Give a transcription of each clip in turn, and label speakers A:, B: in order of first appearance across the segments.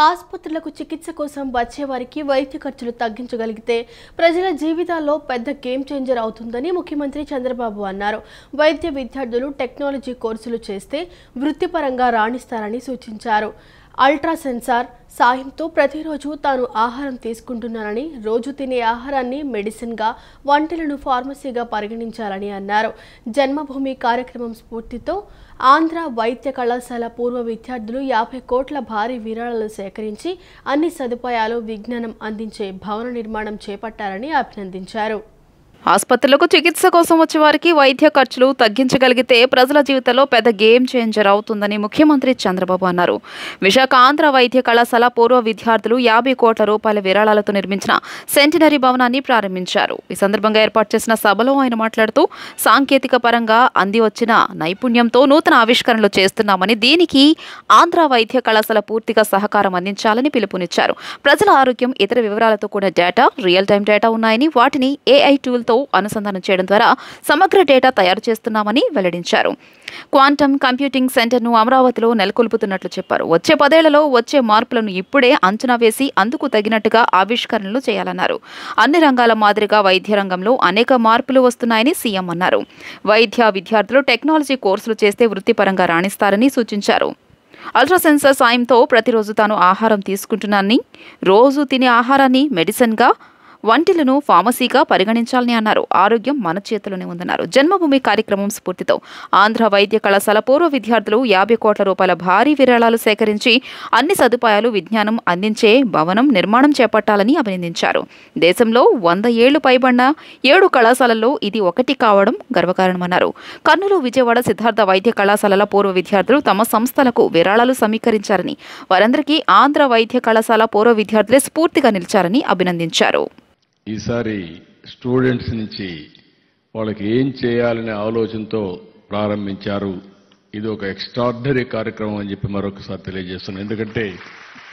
A: ఆసుపత్రులకు చికిత్స కోసం వచ్చేవారికి వైద్య ఖర్చులు తగ్గించగలిగితే ప్రజల జీవితాల్లో పెద్ద గేమ్ చేంజర్ అవుతుందని ముఖ్యమంత్రి చంద్రబాబు అన్నారు. వైద్య విద్యార్థులు టెక్నాలజీ కోర్సులు చేస్తే వృత్తిపరంగా రాణిస్తారని సూచించారు. అల్ట్రా సెన్సార్ సాయంతో ప్రతిరోజు తాను ఆహారం తీసుకుంటున్నానని, రోజు తినే ఆహారాన్ని మెడిసిన్గా, వంటలను ఫార్మసీగా పరిగణించాలని అన్నారు. జన్మభూమి కార్యక్రమం స్ఫూర్తితో ఆంధ్ర వైద్య కళాశాల పూర్వ విద్యార్థులు 50 కోట్ల భారీ విరాళాలు సేకరించి అన్ని సదుపాయాలు, విజ్ఞానం అందించే భవన నిర్మాణం చేపట్టారని అభినందించారు.
B: ఆసుపత్రులకు చికిత్స కోసం వచ్చే వారికి వైద్య ఖర్చులు తగ్గించగలిగితే ప్రజల జీవితంలో పెద్ద గేమ్ చేంజర్ అవుతుందని ముఖ్యమంత్రి చంద్రబాబు అన్నారు. విశాఖ ఆంధ్ర వైద్య కళాశాల పూర్వ విద్యార్థులు 50 కోట్ల రూపాయల విరాళాలతో నిర్మించిన సెంటినరీ భవనాన్ని ప్రారంభించారు. ఈ సందర్భంగా ఏర్పాటు చేసిన సభలో ఆయన మాట్లాడుతూ సాంకేతిక పరంగా అంది వచ్చిన నైపుణ్యంతో నూతన ఆవిష్కరణలు చేస్తున్నామని, దీనికి ఆంధ్ర వైద్య కళాశాల పూర్తిగా సహకారం అందించాలని పిలుపునిచ్చారు. ప్రజల ఆరోగ్యం, ఇతర వివరాలతో కూడిన డేటా, రియల్ టైం డేటా ఉన్నాయని, వాటిని AI టూల్తో అనుసంధానం చేయడం ద్వారా సమగ్ర డేటా తయారు చేస్తున్నామని వెల్లడించారు. క్వాంటమ్ కంప్యూటింగ్ సెంటర్ను అమరావతిలో నెలకొల్పుతున్నట్లు చెప్పారు. వచ్చే 10 ఏళ్లలో వచ్చే మార్పులను ఇప్పుడే అంచనా వేసి అందుకు తగినట్టుగా ఆవిష్కరణలు చేయాలన్నారు. అన్ని రంగాల మాదిరిగా వైద్య రంగంలో అనేక మార్పులు వస్తున్నాయని సీఎం అన్నారు. వైద్య విద్యార్థులు టెక్నాలజీ కోర్సులు చేస్తే వృత్తిపరంగా రాణిస్తారని సూచించారు. అల్ట్రా సెన్సార్ సాయంతో ప్రతిరోజు తాను ఆహారం తీసుకుంటున్నానని, రోజు తినే ఆహారాన్ని మెడిసిన్గా, వంటలను ఫార్మసీగా పరిగణించాలని అన్నారు. ఆరోగ్యం మన చేతిలోనే ఉందన్నారు. జన్మభూమి కార్యక్రమం స్ఫూర్తితో ఆంధ్ర వైద్య కళాశాల పూర్వ విద్యార్థులు 50 కోట్ల రూపాయల భారీ విరాళాలు సేకరించి అన్ని సదుపాయాలు, విజ్ఞానం అందించే భవనం నిర్మాణం చేపట్టాలని అభినందించారు. దేశంలో 100 ఏళ్లు పైబడిన 7 కళాశాలల్లో ఇది ఒకటి కావడం గర్వకారణమన్నారు. కర్నూలు, విజయవాడ, సిద్ధార్థ వైద్య కళాశాలల పూర్వ విద్యార్థులు తమ సంస్థలకు విరాళాలు సమీకరించారని, వారందరికీ ఆంధ్ర వైద్య కళాశాల పూర్వ విద్యార్థులే స్ఫూర్తిగా నిలిచారని అభినందించారు.
C: ఈసారి స్టూడెంట్స్ నుంచి వాళ్ళకి ఏం చేయాలనే ఆలోచనతో ప్రారంభించారు. ఇది ఒక ఎక్స్ట్రార్డినరీ కార్యక్రమం అని చెప్పి మరొకసారి తెలియజేస్తున్నాను. ఎందుకంటే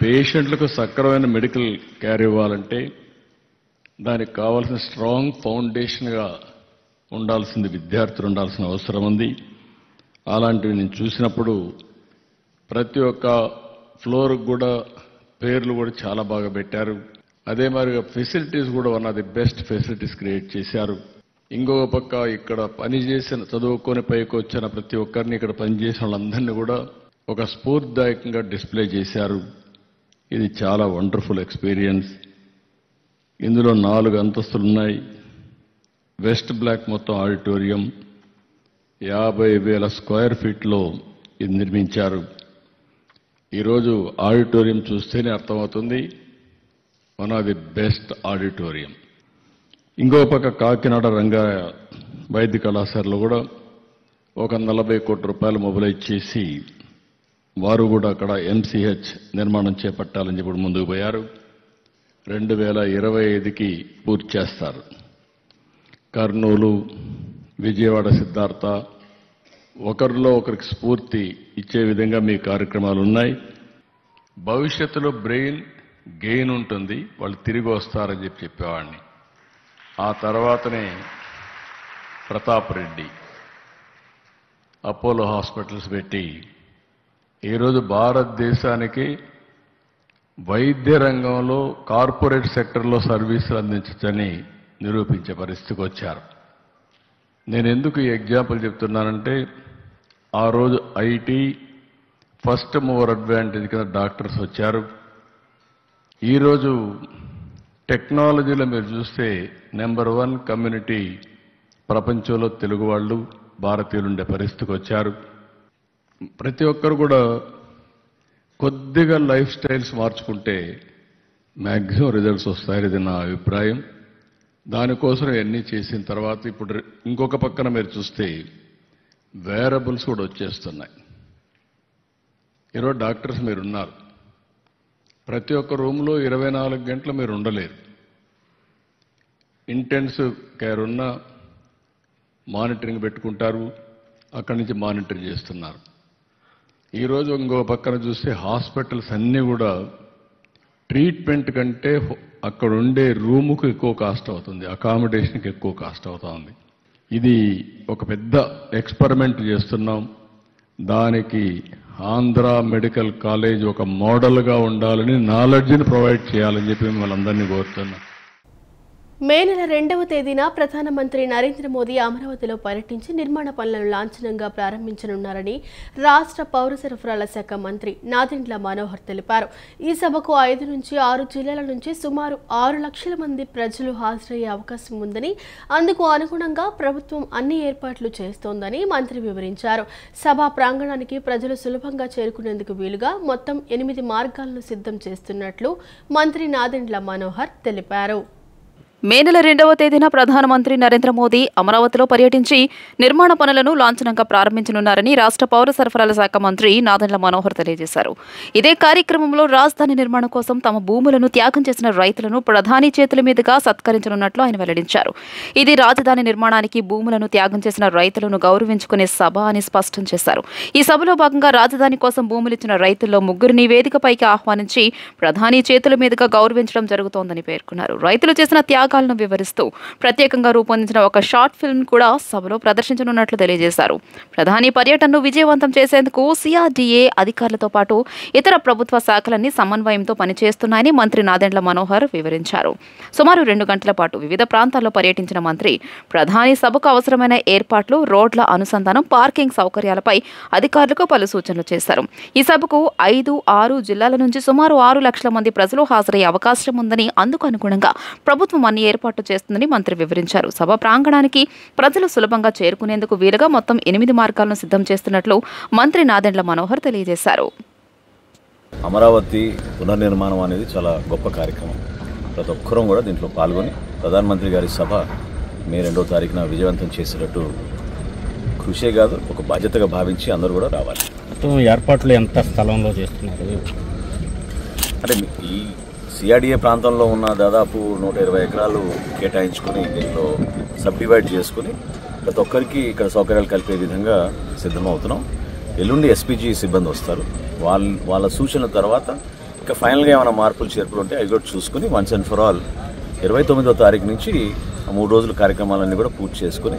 C: పేషెంట్లకు సక్రమైన మెడికల్ కేర్ ఇవ్వాలంటే దానికి కావాల్సిన స్ట్రాంగ్ ఫౌండేషన్గా ఉండాల్సింది విద్యార్థులు ఉండాల్సిన అవసరం ఉంది. అలాంటివి నేను చూసినప్పుడు ప్రతి ఒక్క ఫ్లోర్కి కూడా పేర్లు కూడా చాలా బాగా పెట్టారు. అదే మాదిరిగా ఫెసిలిటీస్ కూడా one of the best facilities create చేశారు. ఇంకొక పక్క ఇక్కడ పనిచేసిన, చదువుకొని పైకి వచ్చిన ప్రతి ఒక్కరిని, ఇక్కడ పనిచేసిన వాళ్ళందరినీ కూడా ఒక స్ఫూర్తిదాయకంగా డిస్ప్లే చేశారు. ఇది చాలా వండర్ఫుల్ ఎక్స్పీరియన్స్. ఇందులో 4 అంతస్తులు ఉన్నాయి. వెస్ట్ బ్లాక్ మొత్తం ఆడిటోరియం 50,000 స్క్వేర్ ఫీట్లో ఇది నిర్మించారు. ఈరోజు ఆడిటోరియం చూస్తేనే అర్థమవుతుంది, one of the best auditorium. ఇంకో పక్క కాకినాడ రంగారాయ వైద్య కళాశాలలో కూడా ఒక 40 కోట్ల రూపాయలు మొబిలైజ్ చేసి వారు కూడా అక్కడ MCH నిర్మాణం చేపట్టాలని చెప్పి ముందుకు పోయారు. 2025కి పూర్తి చేస్తారు. కర్నూలు, విజయవాడ, సిద్ధార్థ ఒకరిలో ఒకరికి స్ఫూర్తి ఇచ్చే విధంగా మీ కార్యక్రమాలు ఉన్నాయి. భవిష్యత్తులో బ్రెయిన్ గెయిన్ ఉంటుంది, వాళ్ళు తిరిగి వస్తారని చెప్పేవాడిని. ఆ తర్వాతనే ప్రతాప్ రెడ్డి అపోలో హాస్పిటల్స్ పెట్టి ఈరోజు భారతదేశానికి వైద్య రంగంలో కార్పొరేట్ సెక్టర్లో సర్వీసులు అందించని నిరూపించే పరిస్థితికి వచ్చారు. నేను ఎందుకు ఈ ఎగ్జాంపుల్ చెప్తున్నానంటే, ఆ రోజు IT ఫస్ట్ మూవర్ అడ్వాంటేజ్ కింద డాక్టర్స్ వచ్చారు. ఈరోజు టెక్నాలజీలో మీరు చూస్తే నెంబర్ 1 కమ్యూనిటీ ప్రపంచంలో తెలుగు వాళ్ళు, భారతీయులు ఉండే పరిస్థితికి వచ్చారు. ప్రతి ఒక్కరు కూడా కొద్దిగా లైఫ్ స్టైల్స్ మార్చుకుంటే మ్యాక్సిమం రిజల్ట్స్ వస్తాయనేది నా అభిప్రాయం. దానికోసం ఎన్ని చేసిన తర్వాత ఇప్పుడు ఇంకొక పక్కన మీరు చూస్తే వేరబుల్స్ కూడా వచ్చేస్తున్నాయి. ఈరోజు డాక్టర్స్ మీరున్నారు, ప్రతి ఒక్క రూమ్లో 24 గంటలు మీరు ఉండలేరు. ఇంటెన్సివ్ కేర్ ఉన్న మానిటరింగ్ పెట్టుకుంటారు, అక్కడి నుంచి మానిటర్ చేస్తున్నారు. ఈరోజు ఇంకో పక్కన చూస్తే హాస్పిటల్స్ అన్నీ కూడా ట్రీట్మెంట్ కంటే అక్కడ ఉండే రూముకు ఎక్కువ కాస్ట్ అవుతుంది, అకామిడేషన్కి ఎక్కువ కాస్ట్ అవుతా ఉంది. ఇది ఒక పెద్ద ఎక్స్పెరిమెంట్ చేస్తున్నాం. దానికి ఆంధ్ర మెడికల్ కాలేజ్ ఒక మోడల్గా ఉండాలని, నాలెడ్జ్ని ప్రొవైడ్ చేయాలని చెప్పి మిమ్మల్ని అందరినీ కోరుతున్నాను.
A: మే నెల 2వ తేదీన ప్రధానమంత్రి నరేంద్ర మోదీ అమరావతిలో పర్యటించి నిర్మాణ పనులను లాంఛనంగా ప్రారంభించనున్నారని రాష్ట్ర పౌర సరఫరాల శాఖ మంత్రి నాదెండ్ల మనోహర్ తెలిపారు. ఈ సభకు 5 నుంచి 6 జిల్లాల నుంచి సుమారు 6 లక్షల మంది ప్రజలు హాజరయ్యే అవకాశం ఉందని, అందుకు అనుగుణంగా ప్రభుత్వం అన్ని ఏర్పాట్లు చేస్తోందని మంత్రి వివరించారు. సభా ప్రాంగణానికి ప్రజలు సులభంగా చేరుకునేందుకు వీలుగా మొత్తం 8 మార్గాలను సిద్ధం చేస్తున్నట్లు మంత్రి నాదెండ్ల మనోహర్ తెలిపారు.
B: మే నెల 2వ తేదీన ప్రధానమంత్రి నరేంద్ర మోదీ అమరావతిలో పర్యటించి నిర్మాణ పనులను లాంఛనంగా ప్రారంభించనున్నారని రాష్ట్ర పౌర సరఫరాల శాఖ మంత్రి నాదెండ్ల మనోహర్ తెలియజేశారు. ఇదే కార్యక్రమంలో రాజధాని నిర్మాణం కోసం తమ భూములను త్యాగం చేసిన రైతులను ప్రధాని చేతుల మీదుగా సత్కరించనున్నట్లు ఆయన వెల్లడించారు. ఇది రాజధాని నిర్మాణానికి భూములను త్యాగం చేసిన రైతులను గౌరవించుకునే సభ అని స్పష్టం చేశారు. ఈ సభలో భాగంగా రాజధాని కోసం భూములిచ్చిన రైతుల్లో 3 వేదికపైకి ఆహ్వానించి ప్రధాని చేతుల మీదుగా గౌరవించడం జరుగుతోందని పేర్కొన్నారు. రైతులు చేసిన త్యాగాలను వివరిస్తూ ప్రత్యేకంగా రూపొందించిన ఒక షార్ట్ ఫిల్మ్ కూడా సభలో ప్రదర్శించనున్నట్లు తెలియజేశారు. ప్రధాని పర్యటనను విజయవంతం చేసేందుకు సిఆర్డీఏ అధికారులతో పాటు ఇతర ప్రభుత్వ శాఖలన్నీ సమన్వయంతో పనిచేస్తున్నాయని మంత్రి నాదెండ్ల మనోహర్ వివరించారు. సుమారు 2 గంటల పాటు వివిధ ప్రాంతాల్లో పర్యటించిన మంత్రి ప్రధాని సభకు అవసరమైన ఏర్పాట్లు, రోడ్ల అనుసంధానం, పార్కింగ్ సౌకర్యాలపై అధికారులకు పలు సూచనలు చేశారు. ఈ సభకు 5-6 జిల్లాల నుంచి సుమారు 6 లక్షల మంది ప్రజలు హాజరయ్యే అవకాశం ఉందని, అందుకు అనుగుణంగా ప్రభుత్వం అన్ని ఏర్పాటు చేస్తుందని మంత్రి వివరించారు. సభ ప్రాంగణానికి ప్రజలు సులభంగా చేరుకునేందుకు వీలుగా మొత్తం 8 మార్గాలను సిద్ధం చేస్తున్నట్లు మంత్రి నాదెండ్ల మనోహర్ తెలియజేశారు.
D: అమరావతి పునర్నిర్మాణం అనేది చాలా గొప్ప కార్యక్రమం. ప్రతి ఒక్కరూ కూడా దీంట్లో పాల్గొని ప్రధానమంత్రి గారి సభ మే 2వ తారీఖున విజయవంతం చేసేటట్టు కృషే కాదు, ఒక బాధ్యతగా భావించి అందరూ కూడా రావాలి.
E: మొత్తం ఏర్పాట్లు ఎంత స్థలంలో చేస్తున్నారు?
D: అంటే ఈ సిఆర్డీఏ ప్రాంతంలో ఉన్న దాదాపు 120 ఎకరాలు కేటాయించుకుని దీంట్లో సబ్ డివైడ్ చేసుకుని ప్రతి ఒక్కరికి ఇక్కడ సౌకర్యాలు కలిపే విధంగా సిద్ధమవుతున్నాం. ఎల్లుండి ఎస్పీజీ సిబ్బంది వస్తారు. వాళ్ళ సూచనల తర్వాత ఇక ఫైనల్గా ఏమైనా మార్పులు చేర్పులు ఉంటే అవి కూడా చూసుకుని వన్స్ అండ్ ఫర్ ఆల్ 29వ తారీఖు నుంచి 3 రోజుల కార్యక్రమాలన్నీ కూడా పూర్తి చేసుకుని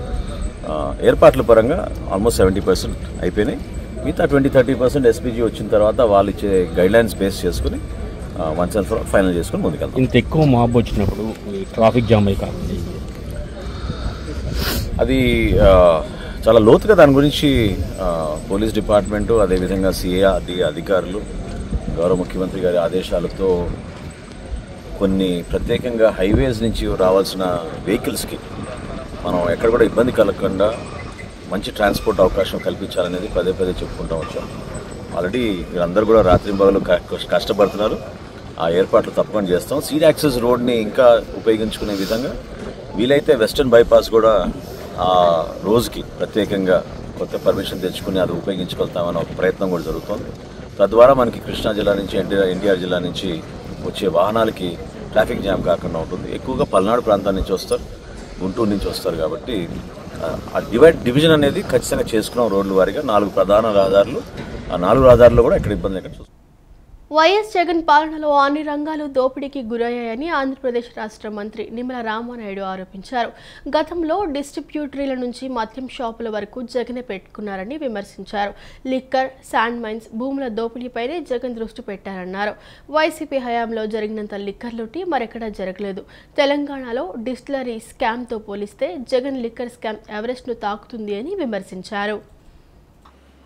D: ఏర్పాట్ల పరంగా ఆల్మోస్ట్ 70% అయిపోయినాయి. మిగతా 20-30% ఎస్పీజీ వచ్చిన తర్వాత వాళ్ళు ఇచ్చే గైడ్లైన్స్ బేస్ చేసుకుని వన్స్ అండ్ ఫర్ ఫైనల్ చేసుకుని ముందుకెళ్తాం.
E: ఇంత ఎక్కువ మాబ్ వచ్చినప్పుడు ట్రాఫిక్ జామ్ అయి కాకుండా
D: అది చాలా లోతుగా దాని గురించి పోలీస్ డిపార్ట్మెంటు, అదేవిధంగా సిఆర్డీ అధికారులు గౌరవ ముఖ్యమంత్రి గారి ఆదేశాలతో కొన్ని ప్రత్యేకంగా హైవేస్ నుంచి రావాల్సిన వెహికల్స్కి మనం ఎక్కడ కూడా ఇబ్బంది కలగకుండా మంచి ట్రాన్స్పోర్ట్ అవకాశం కల్పించాలనేది పదే చెప్పుకుంటూ వచ్చాం. ఆల్రెడీ వీళ్ళందరూ కూడా రాత్రింబగలు కష్టపడుతున్నారు. ఆ ఏర్పాట్లు తప్పకుండా చేస్తాం. సీడ్ యాక్సెస్ రోడ్ని ఇంకా ఉపయోగించుకునే విధంగా వీలైతే వెస్టర్న్ బైపాస్ కూడా ఆ రోజుకి ప్రత్యేకంగా కొత్త పర్మిషన్ తెచ్చుకుని అది ఉపయోగించుకెళ్తామని ఒక ప్రయత్నం కూడా జరుగుతుంది. తద్వారా మనకి కృష్ణా జిల్లా నుంచి ఎన్టీఆర్ జిల్లా నుంచి వచ్చే వాహనాలకి ట్రాఫిక్ జామ్ కాకుండా ఉంటుంది. ఎక్కువగా పల్నాడు ప్రాంతాల నుంచి వస్తారు, గుంటూరు నుంచి వస్తారు. కాబట్టి ఆ డివిజన్ అనేది ఖచ్చితంగా చేసుకున్నాం. రోడ్ల వారీగా 4 ప్రధాన రహదారులు, ఆ 4 రహదారులు కూడా ఎక్కడ ఇబ్బంది లేకుండా చూస్తాం.
A: వైఎస్ జగన్ పాలనలో అన్ని రంగాలు దోపిడీకి గురయ్యాయని ఆంధ్రప్రదేశ్ రాష్ట్ర మంత్రి నిమ్మల రామానాయుడు ఆరోపించారు. గతంలో డిస్ట్రిబ్యూటరీల నుంచి మద్యం షాపుల వరకు జగనే పెట్టుకున్నారని విమర్శించారు. లిక్కర్, శాండ్ మైన్స్, భూముల దోపిడీపైనే జగన్ దృష్టి పెట్టారన్నారు. వైసీపీ హయాంలో జరిగినంత లిక్కర్ లూటీ మరెక్కడా జరగలేదు. తెలంగాణలో డిస్టిలరీ స్కామ్తో పోలిస్తే జగన్ లిక్కర్ స్కామ్ ఎవరెస్ట్ను తాకుతుంది అని విమర్శించారు.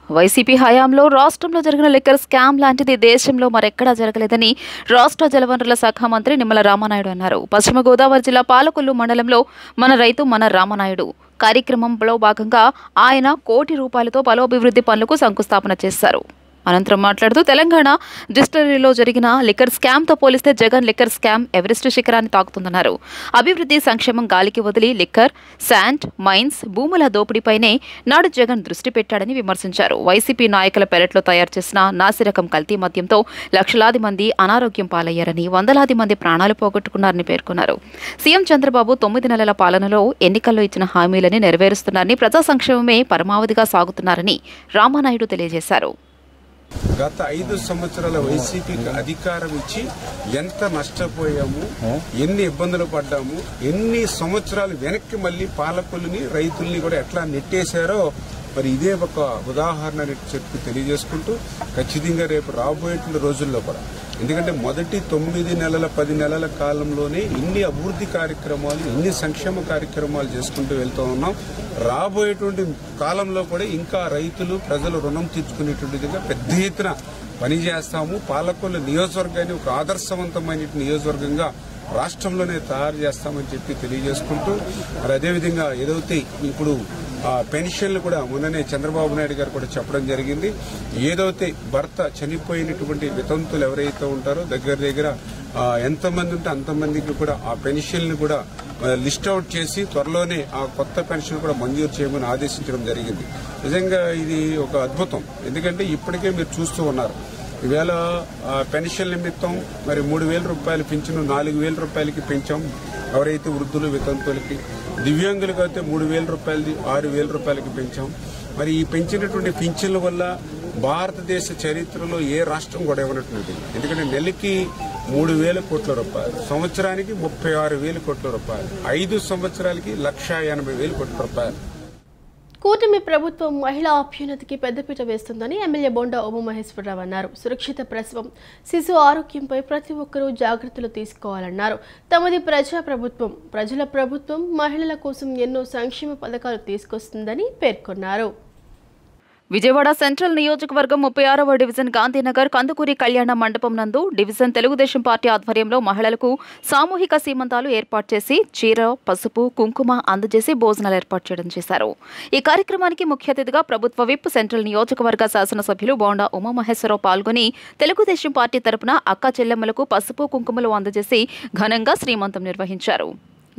B: వైసీపీ హయాంలో రాష్ట్రంలో జరిగిన లిక్కర్ స్కామ్ లాంటిది దేశంలో మరెక్కడా జరగలేదని రాష్ట్ర జలవనరుల శాఖ మంత్రి నిమ్మల రామానాయుడు అన్నారు. పశ్చిమ గోదావరి జిల్లా పాలకొల్లు మండలంలో మన రైతు మన రామానాయుడు కార్యక్రమంలో భాగంగా ఆయన ₹1 కోటి పలు అభివృద్ధి పనులకు శంకుస్థాపన చేశారు. అనంతరం మాట్లాడుతూ తెలంగాణ డిస్టిలరీలో జరిగిన లిక్కర్ స్కామ్తో పోలిస్తే జగన్ లిక్కర్ స్కామ్ ఎవరెస్ట్ శిఖరాన్ని తాకుతుందన్నారు. అభివృద్ధి సంక్షేమం గాలికి వదిలి లిక్కర్, శాండ్ మైన్స్, భూముల దోపిడీపైనే నాడు జగన్ దృష్టి పెట్టాడని విమర్శించారు. వైసీపీ నాయకుల పెరట్లో తయారు చేసిన నాసిరకం కల్తీ మద్యంతో లక్షలాది మంది అనారోగ్యం పాలయ్యారని, వందలాది మంది ప్రాణాలు పోగొట్టుకున్నారని పేర్కొన్నారు. సీఎం చంద్రబాబు 9 నెలల పాలనలో ఎన్నికల్లో ఇచ్చిన హామీలని నెరవేరుస్తున్నారని, ప్రజా సంక్షేమమే పరమావధిగా సాగుతున్నారని రామానాయుడు తెలియజేశారు.
F: గత 5 సంవత్సరాల వైసీపీకి అధికారం ఇచ్చి ఎంత నష్టపోయాము, ఎన్ని ఇబ్బందులు పడ్డాము, ఎన్ని సంవత్సరాలు వెనక్కి మళ్ళీ పాలకుల్ని రైతుల్ని కూడా ఎట్లా నెట్టేశారో మరి ఇదే ఒక ఉదాహరణ అని చెప్పి తెలియజేసుకుంటూ ఖచ్చితంగా రేపు రాబోయేటువంటి రోజుల్లో కూడా, ఎందుకంటే మొదటి 9 నెలల 10 నెలల కాలంలోనే ఇన్ని అభివృద్ధి కార్యక్రమాలు, ఇన్ని సంక్షేమ కార్యక్రమాలు చేసుకుంటూ వెళ్తూ ఉన్నాం. రాబోయేటువంటి కాలంలో కూడా ఇంకా రైతులు, ప్రజలు రుణం తీర్చుకునేటువంటి విధంగా పెద్ద ఎత్తున పనిచేస్తాము. పాలకొల్లు నియోజకవర్గాన్ని ఒక ఆదర్శవంతమైన నియోజకవర్గంగా రాష్ట్రంలోనే తయారు చేస్తామని చెప్పి తెలియజేసుకుంటూ, మరి అదేవిధంగా ఏదైతే ఇప్పుడు పెన్షన్లు కూడా మొన్ననే చంద్రబాబు నాయుడు గారు కూడా చెప్పడం జరిగింది. ఏదైతే భర్త చనిపోయినటువంటి వితంతులు ఎవరైతే ఉంటారో దగ్గర ఎంతమంది ఉంటే అంతమందికి కూడా ఆ పెన్షన్లు కూడా లిస్ట్ అవుట్ చేసి త్వరలోనే ఆ కొత్త పెన్షన్ కూడా మంజూరు చేయమని ఆదేశించడం జరిగింది. నిజంగా ఇది ఒక అద్భుతం. ఎందుకంటే ఇప్పటికే మీరు చూస్తూ ఉన్నారు, ఈవేళ పెన్షన్ నిమిత్తం మరి 3,000 రూపాయలు పింఛను 4,000 రూపాయలకి పెంచాం. ఎవరైతే వృద్ధులు, వితంతులకి, దివ్యాంగులకు అయితే 3,000 రూపాయలది 6,000 రూపాయలకి పెంచాం. మరి ఈ పెంచినటువంటి పింఛన్ల వల్ల భారతదేశ చరిత్రలో ఏ రాష్ట్రం కూడా ఇవ్వనట్టుంది. ఎందుకంటే నెలకి 3,000 కోట్ల రూపాయలు, సంవత్సరానికి 36,000 కోట్ల రూపాయలు, 5 సంవత్సరాలకి 1,80,000 కోట్ల రూపాయలు.
A: కూటమి ప్రభుత్వం మహిళా అభ్యున్నతికి పెద్దపీట వేస్తుందని ఎమ్మెల్యే బొండా ఉమామహేశ్వరరావు అన్నారు. సురక్షిత ప్రసవం, శిశు ఆరోగ్యంపై ప్రతి ఒక్కరూ జాగ్రత్తలు తీసుకోవాలన్నారు. తమది ప్రజా ప్రభుత్వం, ప్రజల ప్రభుత్వం మహిళల కోసం ఎన్నో సంక్షేమ పథకాలు తీసుకొస్తుందని పేర్కొన్నారు.
B: విజయవాడ సెంట్రల్ నియోజకవర్గం 36వ డివిజన్ గాంధీనగర్ కందుకూరి కళ్యాణ మండపం నందు డివిజన్ తెలుగుదేశం పార్టీ ఆధ్వర్యంలో మహిళలకు సామూహిక సీమంతాలు ఏర్పాటు చేసి చీర, పసుపు, కుంకుమ అందజేసి భోజనాలు ఏర్పాటు చేయడం చేశారు. ఈ కార్యక్రమానికి ముఖ్య అతిథిగా ప్రభుత్వ విప్ సెంట్రల్ నియోజకవర్గ శాసనసభ్యులు బోండా ఉమామహేశ్వరరావు పాల్గొని తెలుగుదేశం పార్టీ తరపున అక్క చెల్లెమ్మలకు పసుపు, కుంకుమలు అందజేసి ఘనంగా శ్రీమంతం నిర్వహించారు.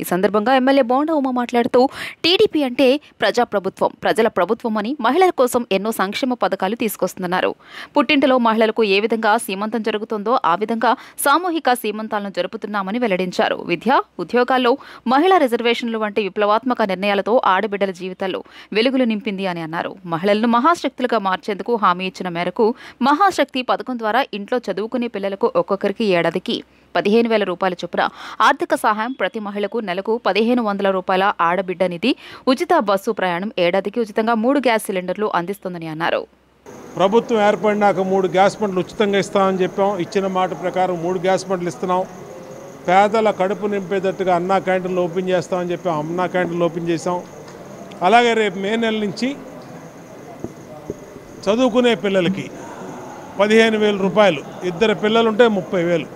B: ఈ సందర్భంగా ఎమ్మెల్యే బోండా ఉమ మాట్లాడుతూ టీడీపీ అంటే ప్రజాప్రభుత్వం, ప్రజల ప్రభుత్వం అని మహిళల కోసం ఎన్నో సంక్షేమ పథకాలు తీసుకొస్తున్నారు. పుట్టింటిలో మహిళలకు ఏ విధంగా సీమంతం జరుగుతుందో ఆ విధంగా సామూహిక సీమంతాలను జరుపుతున్నామని వెల్లడించారు. విద్య, ఉద్యోగాల్లో మహిళా రిజర్వేషన్లు వంటి విప్లవాత్మక నిర్ణయాలతో ఆడబిడ్డల జీవితాల్లో వెలుగులు నింపింది అని అన్నారు. మహిళలను మహాశక్తులుగా మార్చేందుకు హామీ ఇచ్చిన మేరకు మహాశక్తి పథకం ద్వారా ఇంట్లో చదువుకునే పిల్లలకు ఒక్కొక్కరికి ఏడాదికి 15,000 రూపాయల చొప్పున ఆర్థిక సహాయం, ప్రతి మహిళకు నెలకు 1,500 రూపాయల ఆడబిడ్డ నిధి, ఉచిత బస్సు ప్రయాణం, ఏడాదికి ఉచితంగా 3 గ్యాస్ సిలిండర్లు అందిస్తుందని అన్నారు.
G: ప్రభుత్వం ఏర్పడినాక 3 గ్యాస్ బండ్లు ఉచితంగా ఇస్తామని చెప్పాం. ఇచ్చిన మాట ప్రకారం 3 గ్యాస్ బండ్లు ఇస్తున్నాం. పేదల కడుపు నింపేటట్టుగా అన్నా క్యాంటీన్లు ఓపెన్ చేస్తామని చెప్పాం. అన్నా క్యాంటీన్లు ఓపెన్ చేసాం. అలాగే రేపు మే నెల నుంచి చదువుకునే పిల్లలకి 15,000 రూపాయలు, 2 పిల్లలుంటే 30,000,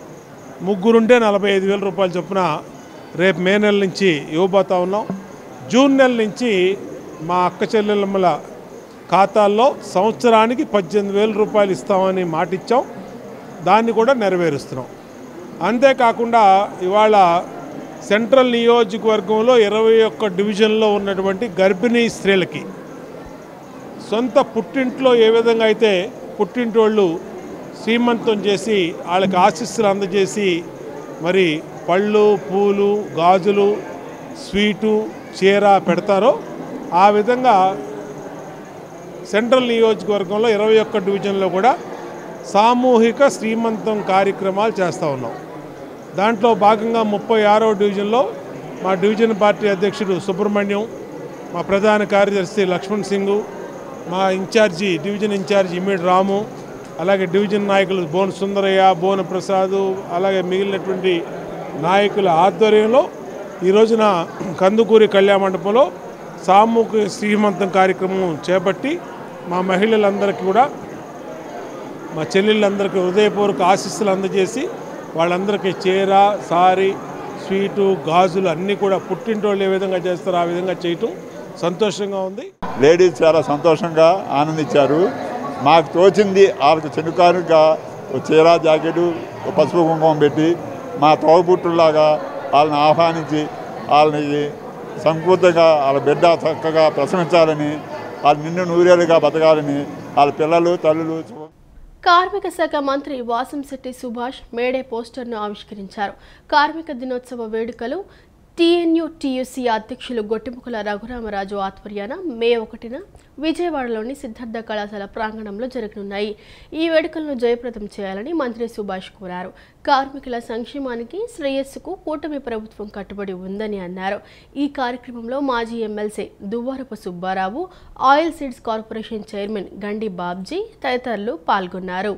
G: ముగ్గురుంటే 45,000 రూపాయలు చొప్పున రేపు మే నెల నుంచి ఇవ్వబోతా ఉన్నాం. జూన్ నెల నుంచి మా అక్క చెల్లెళ్ళ ఖాతాల్లో సంవత్సరానికి 18,000 రూపాయలు ఇస్తామని మాట ఇచ్చాం. దాన్ని కూడా నెరవేరుస్తున్నాం. అంతేకాకుండా ఇవాళ సెంట్రల్ నియోజకవర్గంలో 21 డివిజన్లో ఉన్నటువంటి గర్భిణీ స్త్రీలకి సొంత పుట్టింట్లో ఏ విధంగా అయితే పుట్టింటోళ్ళు శ్రీమంతం చేసి వాళ్ళకి ఆశీస్సులు అందజేసి మరి పళ్ళు, పూలు, గాజులు, స్వీటు, చీర పెడతారో ఆ విధంగా సెంట్రల్ నియోజకవర్గంలో 21 డివిజన్లో కూడా సామూహిక శ్రీమంతం కార్యక్రమాలు చేస్తూ ఉన్నాం. దాంట్లో భాగంగా 36వ డివిజన్లో మా డివిజన్ పార్టీ అధ్యక్షుడు సుబ్రహ్మణ్యం, మా ప్రధాన కార్యదర్శి లక్ష్మణ్ సింగు, మా ఇన్ఛార్జి డివిజన్ ఇన్ఛార్జి ఇమ్మడి రాము, అలాగే డివిజన్ నాయకులు బోన సుందరయ్య, బోన ప్రసాదు, అలాగే మిగిలినటువంటి నాయకుల ఆధ్వర్యంలో ఈ రోజున కందుకూరి కళ్యాణ మండపంలో సామూహిక శ్రీమంతం కార్యక్రమం చేపట్టి మా మహిళలందరికీ కూడా, మా చెల్లెళ్ళందరికీ హృదయపూర్వక ఆశీస్సులు అందజేసి వాళ్ళందరికీ చీర, సారీ, స్వీటు, గాజులు అన్నీ కూడా పుట్టింటోళ్ళు ఏ విధంగా చేస్తారో ఆ విధంగా చేయటం సంతోషంగా ఉంది.
H: లేడీస్ చాలా సంతోషంగా ఆనందించారు. మాకు తోచింది వాళ్ళకి చెనుకానుగా చీర, జాకెటు, పసుపు, కుంకుమం పెట్టి మా తోబుట్టులాగా వాళ్ళని ఆహ్వానించి వాళ్ళని సంపూర్ణంగా వాళ్ళ బిడ్డ చక్కగా ప్రశంసించాలని, వాళ్ళు నిన్ను నూరేలుగా బతకాలని వాళ్ళ పిల్లలు, తల్లులు.
A: కార్మిక శాఖ మంత్రి వాసంశెట్టి సుభాష్ మేడే పోస్టర్ను ఆవిష్కరించారు. కార్మిక దినోత్సవ వేడుకలు టీఎన్యూటీయూసీ అధ్యక్షులు గొట్టిముక్కల రఘురామరాజు ఆధ్వర్యాన మే 1న విజయవాడలోని సిద్ధార్థ కళాశాల ప్రాంగణంలో జరగనున్నాయి. ఈ వేడుకలను జయప్రదం చేయాలని మంత్రి సుభాష్ కోరారు. కార్మికుల సంక్షేమానికి శ్రేయస్సుకు కూటమి ప్రభుత్వం కట్టుబడి ఉందని అన్నారు. ఈ కార్యక్రమంలో మాజీ MLC Duvvarapu Subbarao, oil seeds corporation chairman గండి బాబ్జీ తదితరులు పాల్గొన్నారు.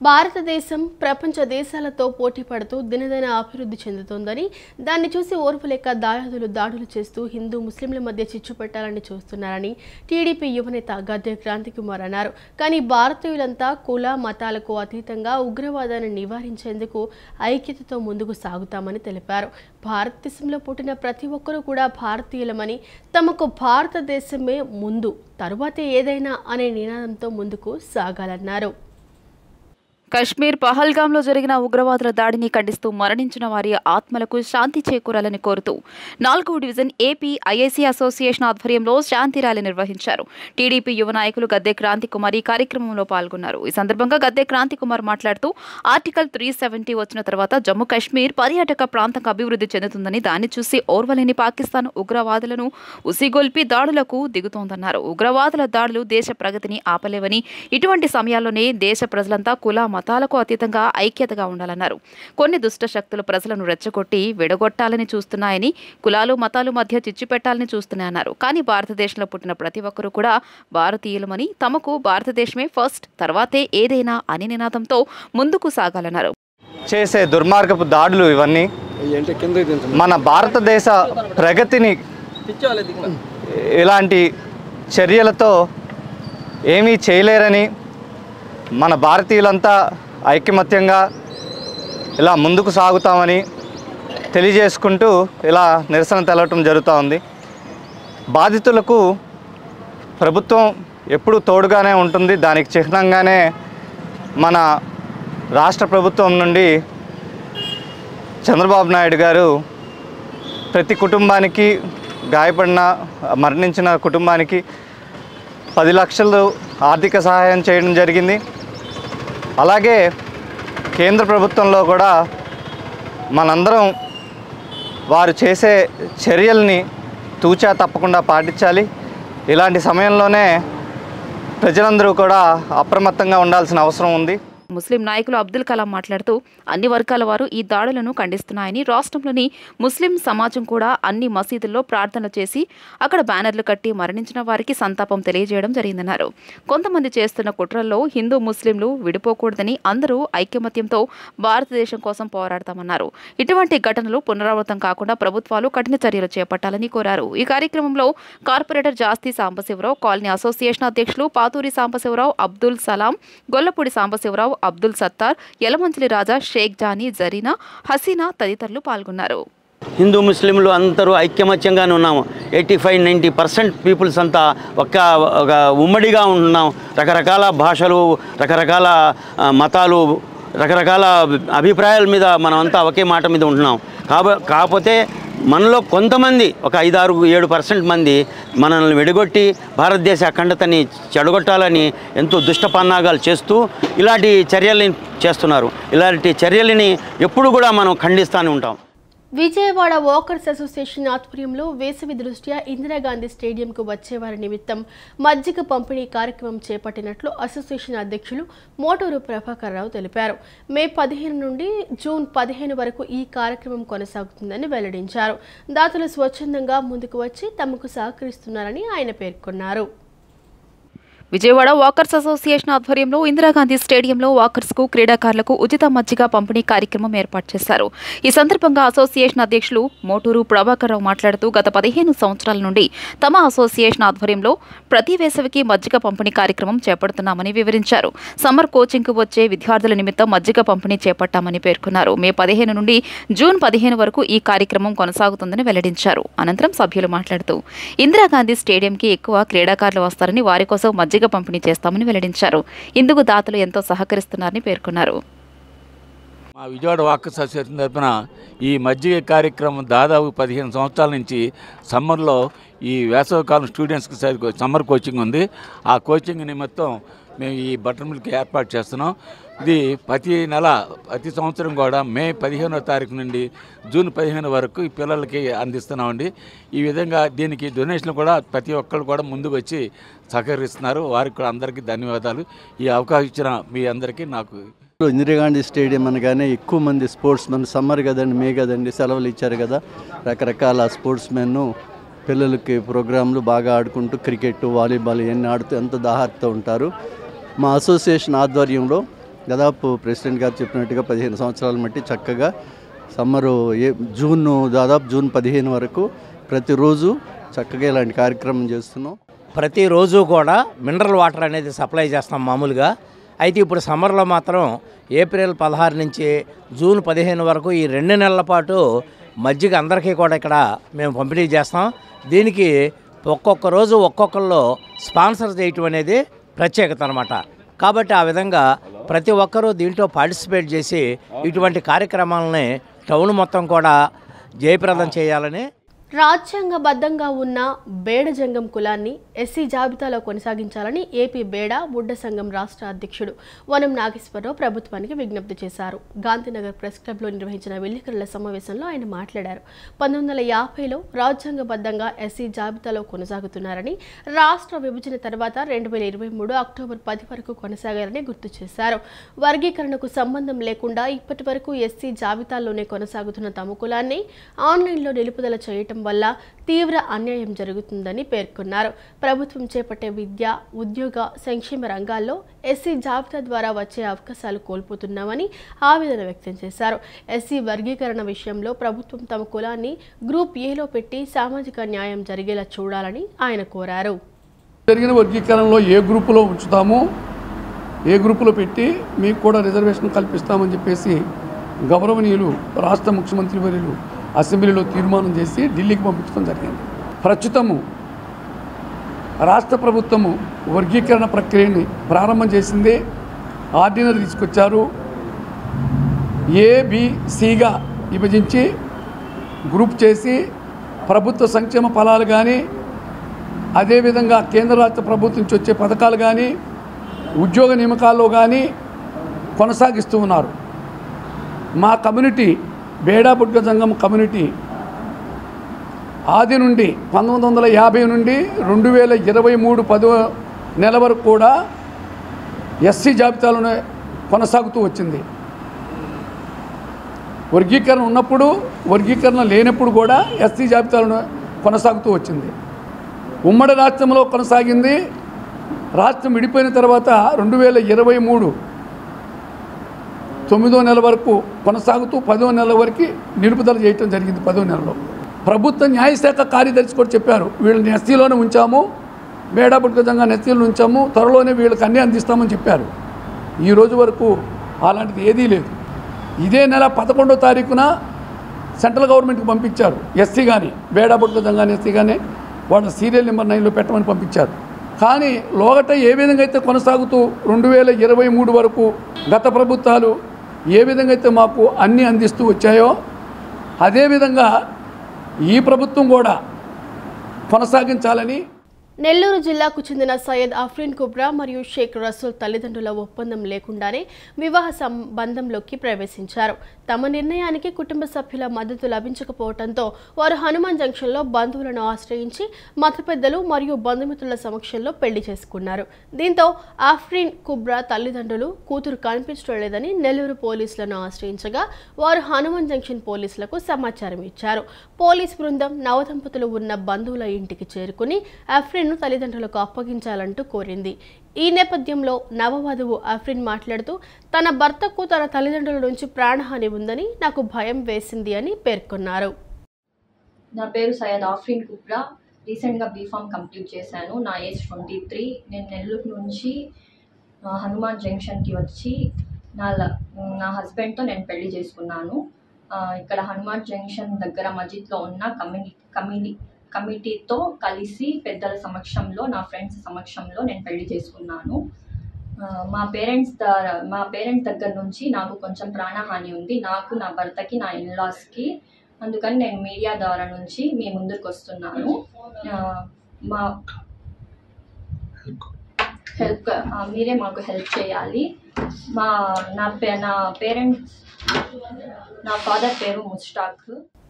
A: భారతదేశం ప్రపంచ దేశాలతో పోటీ పడుతూ దినదిన అభివృద్ధి చెందుతోందని, దాన్ని చూసి ఓర్పులేక దాయాదులు దాడులు చేస్తూ హిందూ ముస్లింల మధ్య చిచ్చు పెట్టాలని చూస్తున్నారని టీడీపీ యువనేత గద్దె క్రాంతికుమార్ అన్నారు. కానీ భారతీయులంతా కుల మతాలకు అతీతంగా ఉగ్రవాదాన్ని నివారించేందుకు ఐక్యతతో ముందుకు సాగుతామని తెలిపారు. భారతదేశంలో పుట్టిన ప్రతి ఒక్కరూ కూడా భారతీయులమని, తమకు భారతదేశమే ముందు, తరువాతే ఏదైనా అనే నినాదంతో ముందుకు సాగాలన్నారు.
B: కశ్మీర్ పహల్గాంలో జరిగిన ఉగ్రవాదుల దాడిని ఖండిస్తూ మరణించిన వారి ఆత్మలకు శాంతి చేకూరాలని కోరుతూ 4వ డివిజన్ ఏపీ ఐఐసీ అసోసియేషన్ ఆధ్వర్యంలో శాంతి ర్యాలీ నిర్వహించారు. టీడీపీ యువ నాయకులు గద్దె క్రాంతికుమార్ ఈ కార్యక్రమంలో పాల్గొన్నారు. ఈ సందర్భంగా గద్దె క్రాంతికుమార్ మాట్లాడుతూ ఆర్టికల్ 370 వచ్చిన తర్వాత జమ్మూ కాశ్మీర్ పర్యాటక ప్రాంతంగా అభివృద్ధి చెందుతుందని, దాన్ని చూసి ఓర్వలేని పాకిస్తాన్ ఉగ్రవాదులను ఉసిగొల్పి దాడులకు దిగుతోందన్నారు. ఉగ్రవాదుల దాడులు దేశ ప్రగతిని ఆపలేవని, ఇటువంటి సమయాల్లోనే దేశ ప్రజలంతా కుల మతాలకు అతీతంగా ఐక్యతగా ఉండాలన్నారు. కొన్ని దుష్ట శక్తులు ప్రజలను రెచ్చగొట్టి విడగొట్టాలని చూస్తున్నాయని, కులాలు మతాలు మధ్య చిచ్చు పెట్టాలని చూస్తున్నాయన్నారు. కానీ భారతదేశంలో పుట్టిన ప్రతి ఒక్కరూ కూడా భారతీయులమని, తమకు భారతదేశమే ఫస్ట్, తర్వాతే ఏదైనా అనే నినాదంతో ముందుకు సాగాలన్నారు.
I: చేసే దుర్మార్గపు దాడులు ఇవన్నీ మన భారతదేశ ప్రగతిని ఇలాంటి చర్యలతో ఏమీ చేయలేరని, మన భారతీయులంతా ఐకమత్యంగా ఇలా ముందుకు సాగుతామని తెలియజేసుకుంటూ ఇలా నిరసన తెలవటం జరుగుతూ ఉంది. బాధితులకు ప్రభుత్వం ఎప్పుడూ తోడుగానే ఉంటుంది. దానికి చిహ్నంగానే మన రాష్ట్ర ప్రభుత్వం నుండి చంద్రబాబు నాయుడు గారు ప్రతి కుటుంబానికి, గాయపడిన మరణించిన కుటుంబానికి 10 లక్షలు ఆర్థిక సహాయం చేయడం జరిగింది. అలాగే కేంద్ర ప్రభుత్వంలో కూడా మనందరం వారు చేసే చర్యల్ని తూచా తప్పకుండా పాటించాలి. ఇలాంటి సమయంలోనే ప్రజలందరూ కూడా అప్రమత్తంగా ఉండాల్సిన అవసరం ఉంది.
B: ముస్లిం నాయకులు అబ్దుల్ కలాం మాట్లాడుతూ అన్ని వర్గాల వారు ఈ దాడులను ఖండిస్తున్నాయని, రాష్ట్రంలోని ముస్లిం సమాజం కూడా అన్ని మసీదుల్లో ప్రార్థనలు చేసి అక్కడ బ్యానర్లు కట్టి మరణించిన వారికి సంతాపం తెలియజేయడం జరిగిందన్నారు. కొంతమంది చేస్తున్న కుట్రల్లో హిందూ ముస్లింలు విడిపోకూడదని, అందరూ ఐకమత్యంతో భారతదేశం కోసం పోరాడతామన్నారు. ఇటువంటి ఘటనలు పునరావృతం కాకుండా ప్రభుత్వాలు కఠిన చర్యలు చేపట్టాలని కోరారు. ఈ కార్యక్రమంలో కార్పొరేటర్ జాస్తి సాంబశివరావు, కాలనీ అసోసియేషన్ అధ్యక్షులు పాతూరి సాంబశివరావు, అబ్దుల్ సలాం, గొల్లపూడి సాంబశివరావు, అబ్దుల్ సత్తార్, యలమంచిలి రాజా, షేక్ జానీ, జరీనా, హసీనా తదితరులు పాల్గొన్నారు.
J: హిందూ ముస్లింలు అందరూ ఐక్యమత్యంగానే ఉన్నాము. 85-90% పీపుల్స్ అంతా ఒక ఉమ్మడిగా ఉంటున్నాం. రకరకాల భాషలు, రకరకాల మతాలు, రకరకాల అభిప్రాయాల మీద మనం అంతా ఒకే మాట మీద ఉంటున్నాం. కాకపోతే మనలో కొంతమంది, ఒక 5-6-7% మంది మనల్ని విడగొట్టి భారతదేశ అఖండతని చెడగొట్టాలని ఎంతో దుష్టపన్నాగాలు చేస్తూ ఇలాంటి చర్యల్ని చేస్తున్నారు. ఇలాంటి చర్యలని ఎప్పుడు కూడా మనం ఖండిస్తూనే ఉంటాం.
A: విజయవాడ వాకర్స్ అసోసియేషన్ ఆధ్వర్యంలో వేసవి దృష్ట్యా ఇందిరాగాంధీ స్టేడియంకు వచ్చేవారి నిమిత్తం మజ్జిగ పంపిణీ కార్యక్రమం చేపట్టినట్లు అసోసియేషన్ అధ్యక్షులు మోటూరు ప్రభాకర్ రావు తెలిపారు. మే 15 నుండి జూన్ 15 వరకు ఈ కార్యక్రమం కొనసాగుతుందని వెల్లడించారు. దాతలు స్వచ్ఛందంగా ముందుకు వచ్చి తమకు సహకరిస్తున్నారని ఆయన పేర్కొన్నారు.
B: విజయవాడ వాకర్స్ అసోసియేషన్ ఆధ్వర్యంలో ఇందిరాగాంధీ స్టేడియంలో వాకర్స్కు, క్రీడాకారులకు ఉచిత మజ్జిగ పంపిణీ కార్యక్రమం ఏర్పాటు చేశారు. ఈ సందర్భంగా అసోసియేషన్ అధ్యక్షులు మోటూరు ప్రభాకర్ రావు మాట్లాడుతూ గత 15 సంవత్సరాల నుండి తమ అసోసియేషన్ ఆధ్వర్యంలో ప్రతి వేసవికి మజ్జిగ పంపిణీ కార్యక్రమం చేపడుతున్నామని వివరించారు. సమ్మర్ కోచింగ్కు వచ్చే విద్యార్థుల నిమిత్తం మజ్జిగ పంపిణీ చేపట్టామని పేర్కొన్నారు. మే 15 నుండి జూన్ 15 వరకు ఈ కార్యక్రమం కొనసాగుతుందని వెల్లడించారు. అనంతరం సభ్యులు మాట్లాడుతూ ఇందిరాగాంధీ స్టేడియంకి ఎక్కువ క్రీడాకారులు వస్తారని, వారి కోసం మజ్జిగ పంపిణీ చేస్తామని వెల్లడించారు. ఇందుకు దాతలు ఎంతో సహకరిస్తున్నారని పేర్కొన్నారు.
K: మా విజయవాడ వాకర్స్ అసోసియేషన్ తరఫున ఈ మజ్జిగ కార్యక్రమం దాదాపు 15 సంవత్సరాల నుంచి సమ్మర్లో ఈ వేసవికాలం స్టూడెంట్స్కి సమ్మర్ కోచింగ్ ఉంది. ఆ కోచింగ్ నిమిత్తం మేము ఈ బటర్ మిల్క్ ఏర్పాటు చేస్తున్నాం. ఇది ప్రతి సంవత్సరం కూడా మే 15వ తారీఖు నుండి జూన్ 15 వరకు ఈ పిల్లలకి అందిస్తున్నామండి. ఈ విధంగా దీనికి డొనేషన్లు కూడా ప్రతి ఒక్కరు కూడా ముందుకు వచ్చి సహకరిస్తున్నారు. వారికి కూడా అందరికీ ధన్యవాదాలు. ఈ అవకాశం ఇచ్చిన మీ అందరికీ నాకు
L: ఇందిరాగాంధీ స్టేడియం అనగానే ఎక్కువ మంది స్పోర్ట్స్ మెన్, సమ్మర్ కదండి, మే కదండి, సెలవులు ఇచ్చారు కదా, రకరకాల స్పోర్ట్స్ మెన్ పిల్లలకి ప్రోగ్రాంలు బాగా ఆడుకుంటూ క్రికెట్, వాలీబాల్ ఇవన్నీ ఆడుతూ ఎంత దాహార్తో ఉంటారు. మా అసోసియేషన్ ఆధ్వర్యంలో దాదాపు ప్రెసిడెంట్ గారు చెప్పినట్టుగా 15 సంవత్సరాల మట్టి చక్కగా సమ్మరు దాదాపు జూన్ 15 వరకు ప్రతిరోజు చక్కగా ఇలాంటి కార్యక్రమం చేస్తున్నాం.
M: ప్రతిరోజు కూడా మినరల్ వాటర్ అనేది సప్లై చేస్తాం మామూలుగా. అయితే ఇప్పుడు సమ్మర్లో మాత్రం ఏప్రిల్ 16 నుంచి జూన్ 15 వరకు ఈ 2 నెలల పాటు మజ్జిగ అందరికీ కూడా ఇక్కడ మేము పంపిణీ చేస్తాం. దీనికి ఒక్కొక్క రోజు ఒక్కొక్కళ్ళు స్పాన్సర్ చేయటం అనేది ప్రత్యేకత అన్నమాట. కాబట్టి ఆ విధంగా ప్రతి ఒక్కరూ దీంట్లో పార్టిసిపేట్ చేసి ఇటువంటి కార్యక్రమాలని టౌన్ మొత్తం కూడా జయప్రదం చేయాలని.
A: రాజ్యాంగబద్ధంగా ఉన్న బేడ జంగం కులాన్ని ఎస్సీ జాబితాలో కొనసాగించాలని ఏపీ బేడ బుడ్డ సంఘం రాష్ట్ర అధ్యక్షుడు వనం నాగేశ్వరరావు ప్రభుత్వానికి విజ్ఞప్తి చేశారు. గాంధీనగర్ ప్రెస్ క్లబ్లో నిర్వహించిన విలేకరుల సమావేశంలో ఆయన మాట్లాడారు. 1950లో రాజ్యాంగబద్ధంగా ఎస్సీ జాబితాలో కొనసాగుతున్నారని, రాష్ట్ర విభజన తర్వాత 2023 అక్టోబర్ 10 వరకు కొనసాగారని గుర్తు చేశారు. వర్గీకరణకు సంబంధం లేకుండా ఇప్పటి వరకు ఎస్సీ జాబితాల్లోనే కొనసాగుతున్న తమ కులాన్ని ఆన్లైన్లో నిలుపుదల చేయటం వల్ల తీవ్ర అన్యాయం జరుగుతుందని పేర్కొన్నారు. ప్రభుత్వం చేపట్టే విద్య, ఉద్యోగ, సంక్షేమ రంగాల్లో ఎస్సీ జాబితా ద్వారా వచ్చే అవకాశాలు కోల్పోతున్నామని ఆవేదన వ్యక్తం చేశారు. ఎస్సీ వర్గీకరణ విషయంలో ప్రభుత్వం తమ కులాన్ని గ్రూప్ ఏలో పెట్టి సామాజిక న్యాయం జరిగేలా చూడాలని ఆయన కోరారు.
N: జరిగిన వర్గీకరణలో ఏ గ్రూపులో ఉంచుతామో, ఏ గ్రూపులో పెట్టి మీకు కూడా రిజర్వేషన్ కల్పిస్తామని చెప్పేసి గౌరవనీయులు రాష్ట్ర ముఖ్యమంత్రి వర్యులు అసెంబ్లీలో తీర్మానం చేసి ఢిల్లీకి పంపించడం జరిగింది. ప్రస్తుతము రాష్ట్ర ప్రభుత్వము వర్గీకరణ ప్రక్రియని ప్రారంభం చేసింది. ఆర్డినరీ తీసుకొచ్చారు. ఏబిసిగా విభజించి గ్రూప్ చేసి ప్రభుత్వ సంక్షేమ ఫలాలు కానీ, అదేవిధంగా కేంద్ర రాష్ట్ర ప్రభుత్వం నుంచి వచ్చే పథకాలు కానీ, ఉద్యోగ నియామకాల్లో కానీ కొనసాగిస్తూ ఉన్నారు. మా కమ్యూనిటీ బేడా బుడ్డ సంఘం కమ్యూనిటీ ఆది నుండి 1950 నుండి 2023 10వ నెల వరకు కూడా ఎస్సీ జాబితాలోనే కొనసాగుతూ వచ్చింది. వర్గీకరణ ఉన్నప్పుడు, వర్గీకరణ లేనప్పుడు కూడా ఎస్సీ జాబితాలోనే కొనసాగుతూ వచ్చింది. ఉమ్మడి రాష్ట్రంలో కొనసాగింది. రాష్ట్రం విడిపోయిన తర్వాత 2023 9వ నెల వరకు కొనసాగుతూ 10వ నెల వరకు నిలుపుదల చేయటం జరిగింది. 10వ నెలలో ప్రభుత్వ న్యాయశాఖ కార్యదర్శి కూడా చెప్పారు, వీళ్ళని ఎస్సీలోనే ఉంచాము, బేడా బుడ్డ సంఘాన్ని ఎస్సీలో ఉంచాము, త్వరలోనే వీళ్ళకి అన్నీ అందిస్తామని చెప్పారు. ఈ రోజు వరకు అలాంటిది ఏదీ లేదు. ఇదే నెల 11వ తారీఖున సెంట్రల్ గవర్నమెంట్కి పంపించారు. ఎస్సీ కానీ బేడా బుడ్డ సంఘాన్ని ఎస్సీ కానీ వాళ్ళ సీరియల్ నెంబర్ 9లో పెట్టమని పంపించారు. కానీ లోగట ఏ విధంగా అయితే కొనసాగుతూ 2023 వరకు గత ప్రభుత్వాలు ఏ విధంగా అయితే మాకు అన్నీ అందిస్తూ వచ్చాయో, అదేవిధంగా ఈ ప్రభుత్వం కూడా కొనసాగించాలని.
A: నెల్లూరు జిల్లాకు చెందిన సయ్యద్ ఆఫ్రిన్ కుబ్రా మరియు షేక్ రసూల్ తల్లిదండ్రుల ఒప్పందం లేకుండానే వివాహ సంబంధంలోకి ప్రవేశించారు. తమ నిర్ణయానికి కుటుంబ సభ్యుల మద్దతు లభించకపోవడంతో వారు హనుమాన్ జంక్షన్లో బంధువులను ఆశ్రయించి మత పెద్దలు మరియు బంధుమిత్రుల సమక్షంలో పెళ్లి చేసుకున్నారు. దీంతో ఆఫ్రిన్ కుబ్రా తల్లిదండ్రులు కూతురు కనిపించడం లేదని నెల్లూరు పోలీసులను ఆశ్రయించగా వారు హనుమాన్ జంక్షన్ పోలీసులకు సమాచారం ఇచ్చారు. పోలీస్ బృందం నవదంపతులు ఉన్న బంధువుల ఇంటికి చేరుకుని ఆఫ్రిన్ తల్లిదండ్రులకు అప్పగించాలంటూ కోరింది. ఈ నేపథ్యంలో నవవధువు ఆఫ్రిన్ మాట్లాడుతూ తన భర్తకు తన తల్లిదండ్రుల నుంచి ప్రాణహాని ఉందని నాకు భయం వేసింది అని పేర్కొన్నారు.
O: నా పేరు సయ్యద్ ఆఫ్రిన్ కుబ్రా. రీసెంట్గా బీఫామ్ కంప్లీట్ చేశాను. నా ఏజ్ 23. నేను నెల్లూరు నుంచి హనుమాన్ జంక్షన్కి వచ్చి నా హస్బెండ్తో నేను పెళ్లి చేసుకున్నాను. ఇక్కడ హనుమాన్ జంక్షన్ దగ్గర మస్జిద్లో ఉన్న కమిటీతో కలిసి పెద్దల సమక్షంలో, నా ఫ్రెండ్స్ సమక్షంలో నేను పెళ్లి చేసుకున్నాను. మా పేరెంట్స్ దగ్గర నుంచి నాకు కొంచెం ప్రాణహాని ఉంది, నాకు, నా భర్తకి, నా ఇన్లాస్కి. అందుకని నేను మీడియా ద్వారా నుంచి మీ ముందుకు వస్తున్నాను. మీరే మాకు హెల్ప్ చేయాలి. నా పేరెంట్స్, నా ఫాదర్ పేరు ముస్టాక్.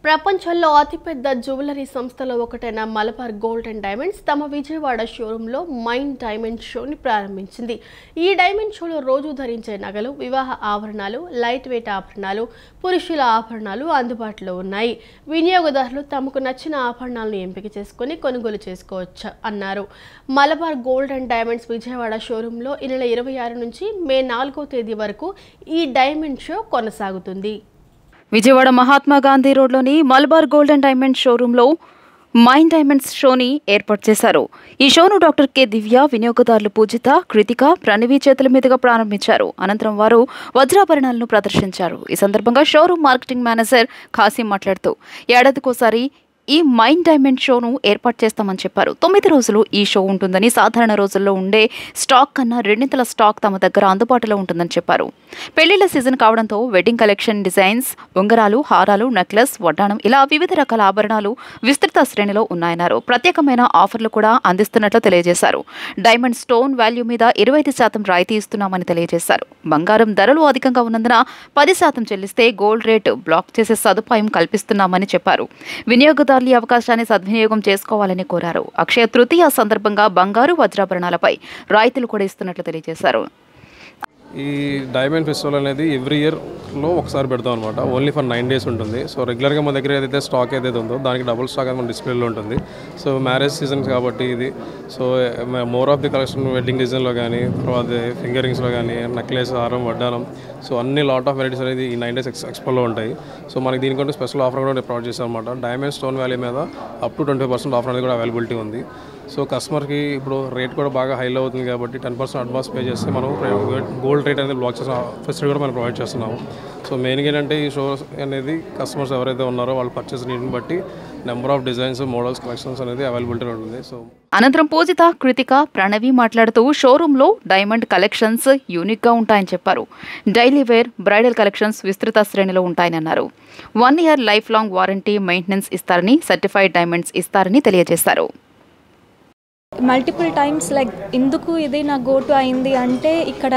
A: ప్రపంచంలో అతిపెద్ద జ్యువెలరీ సంస్థలో ఒకటైన మలబార్ గోల్డ్ అండ్ డైమండ్స్ తమ విజయవాడ షోరూంలో మైండ్ డైమండ్ షోని ప్రారంభించింది. ఈ డైమండ్ షోలో రోజు ధరించే నగలు, వివాహ ఆభరణాలు, లైట్ వెయిట్ ఆభరణాలు, పురుషుల ఆభరణాలు అందుబాటులో ఉన్నాయి. వినియోగదారులు తమకు నచ్చిన ఆభరణాలను ఎంపిక చేసుకుని కొనుగోలు చేసుకోవచ్చు అన్నారు. Malabar gold and diamonds Vijayawada షోరూంలో ఈ నెల 26 నుంచి మే 4వ తేదీ వరకు ఈ డైమండ్ షో కొనసాగుతుంది.
B: విజయవాడ మహాత్మా గాంధీ రోడ్లోని మలబార్ గోల్డ్ అండ్ డైమండ్ షోరూంలో మైండ్ డైమండ్స్ షోని ఏర్పాటు చేశారు. ఈ షోను డాక్టర్ కె దివ్య, వినియోగదారులు పూజిత, కృతిక, ప్రణవి చేతుల మీదుగా ప్రారంభించారు. అనంతరం వారు వజ్రాభరణాలను ప్రదర్శించారు. ఈ సందర్భంగా షోరూం మార్కెటింగ్ మేనేజర్ ఖాసిం మాట్లాడుతూ ఏడాదికోసారి ఈ మైండ్ డైమండ్ షోను ఏర్పాటు చేస్తామని చెప్పారు. 9 రోజులు ఈ షో ఉంటుందని, సాధారణ రోజుల్లో ఉండే స్టాక్ కన్నా 2 స్టాక్ తమ దగ్గర అందుబాటులో ఉంటుందని చెప్పారు. పెళ్లిళ్ల సీజన్ కావడంతో వెడ్డింగ్ కలెక్షన్, డిజైన్స్, ఉంగరాలు, హారాలు, నెక్లెస్, వడ్డాణం ఇలా వివిధ రకాల ఆభరణాలు విస్తృత శ్రేణిలో ఉన్నాయన్నారు. ప్రత్యేకమైన ఆఫర్లు కూడా అందిస్తున్నట్లు తెలియజేశారు. డైమండ్ స్టోన్ వాల్యూ మీద 25% రాయితీ ఇస్తున్నామని తెలియజేశారు. బంగారం ధరలు అధికంగా ఉన్నందున 10% చెల్లిస్తే గోల్డ్ రేటు బ్లాక్ చేసే సదుపాయం కల్పిస్తున్నామని చెప్పారు. వినియోగదారులు ఈ అవకాశాన్ని సద్వినియోగం చేసుకోవాలని కోరారు. అక్షయ తృతీయ సందర్భంగా బంగారు, వజ్రాభరణాలపై రాయితీలు కూడా ఇస్తున్నట్లు తెలియజేశారు.
P: ఈ డైమండ్ ఫెస్టివల్ అనేది ఎవ్రీ ఇయర్లో ఒకసారి పెడతాం అనమాట. ఓన్లీ ఫర్ 9 days ఉంటుంది. సో రెగ్యులర్గా మన దగ్గర ఏదైతే స్టాక్ ఏదైతే ఉందో దానికి డబుల్ స్టాక్ అనేది మన డిస్ప్లేలో ఉంటుంది. సో మ్యారేజ్ సీజన్స్ కాబట్టి ఇది. So more of the collection wedding డిజైన్లో కానీ, తర్వాత ఫింగర్ రింగ్స్లో కానీ, నెక్లెస్, హారం, వడ్డానం, సో అన్ని లాట్ ఆఫ్ వెరైటీస్ అనేది ఈ 9 days ఎక్స్పోలో ఉంటాయి. సో మనకి దీనికంటే స్పెషల్ ఆఫర్ కూడా ప్రొవైడ్ చేస్తాం అనమాట. డైమండ్ స్టోన్ వాల్యూ మీద అప్ టు 25% ఆఫర్ అనేది కూడా అవైలబిలిటీ ఉంది. సో కస్టమర్కి ఇప్పుడు రేట్ కూడా బాగా హైలో అవుతుంది కాబట్టి 10% అడ్వాన్స్ పే చేస్తే మనం గోల్డ్ రేట్ అనేది బ్లాక్ చేసిన ఫెసిలిటీ కూడా మనం ప్రొవైడ్ చేస్తున్నాము. సో మెయిన్గా ఏంటంటే ఈ షో అనేది కస్టమర్స్ ఎవరైతే ఉన్నారో వాళ్ళు పర్చేస్ నీడ్ని బట్టి number of designs, models, collections అనేది అవైలబిలిటీ ఉంటుంది. సో
B: అనంతరం పూజిత, కృతిక, ప్రణవి మాట్లాడుతూ షోరూంలో డైమండ్ కలెక్షన్స్ యూనిక్గా ఉంటాయని చెప్పారు. డైలీ వేర్, బ్రైడల్ కలెక్షన్స్ విస్తృత శ్రేణిలో ఉంటాయని అన్నారు. 1 year lifelong warranty, maintenance ఇస్తారని, సర్టిఫైడ్ డైమండ్స్ ఇస్తారని తెలియజేశారు.
Q: మల్టిపుల్ టైమ్స్ లైక్ ఎందుకు ఇది నా గో టు అయింది అంటే ఇక్కడ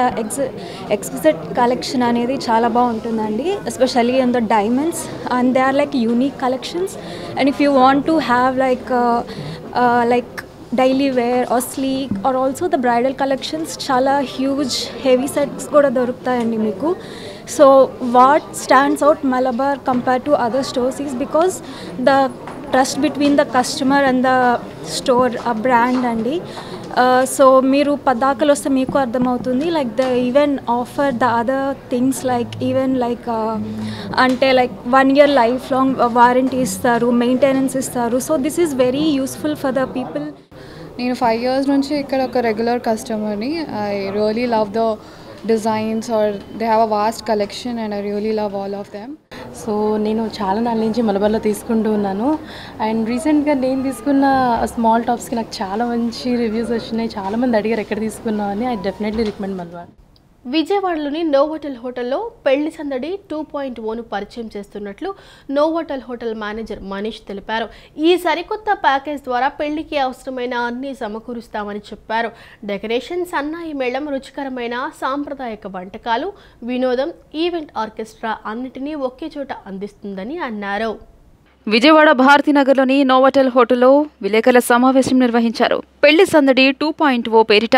Q: ఎక్స్క్విజిట్ కలెక్షన్ అనేది చాలా బాగుంటుందండి. Especially in the diamonds and they are like unique collections. And if you want to have like daily wear or sleek or also the bridal collections చాలా హ్యూజ్ హెవీ సెట్స్ కూడా దొరుకుతాయండి మీకు. So what stands out Malabar compare to other stores is because the trust between the customer and the store, ఆ brand అండి. సో మీరు పదాకలు వస్తే మీకు అర్థమవుతుంది. Like the even offer the other things like even like అంటే like 1 year lifelong warranty ఇస్తారు, మెయింటెనెన్స్ ఇస్తారు. So this is very useful for the people.
R: నేను 5 years నుంచి ఇక్కడ ఒక రెగ్యులర్ కస్టమర్ని. I really love the designs are they have a vast collection and I really love all of them.
S: So నేను చాలా నాళ్ళ నుంచి మలబార్లో తీసుకుంటూ ఉన్నాను. అండ్ రీసెంట్గా నేను తీసుకున్న స్మాల్ టాప్స్కి నాకు చాలా మంచి రివ్యూస్ వచ్చినాయి. చాలామంది అడిగారు ఎక్కడ తీసుకున్నావు అని. I definitely recommend Malabar.
A: విజయవాడలోని నోవోటల్ హోటల్లో పెళ్లి సందడి 2.0ను పరిచయం చేస్తున్నట్లు నోవోటల్ హోటల్ మేనేజర్ మనీష్ తెలిపారు. ఈ సరికొత్త ప్యాకేజ్ ద్వారా పెళ్లికి అవసరమైన అన్ని సమకూరుస్తామని చెప్పారు. డెకరేషన్, సన్నాయి మేళం, రుచికరమైన సాంప్రదాయక వంటకాలు, వినోదం, ఈవెంట్ ఆర్కెస్ట్రా అన్నిటినీ ఒకే చోట అందిస్తుందని అన్నారు.
B: విజయవాడ భారతీనగర్లోని నోవోటల్ హోటల్లో విలేకరుల సమావేశం నిర్వహించారు. పెళ్లి సందడి 2.0 పేరిట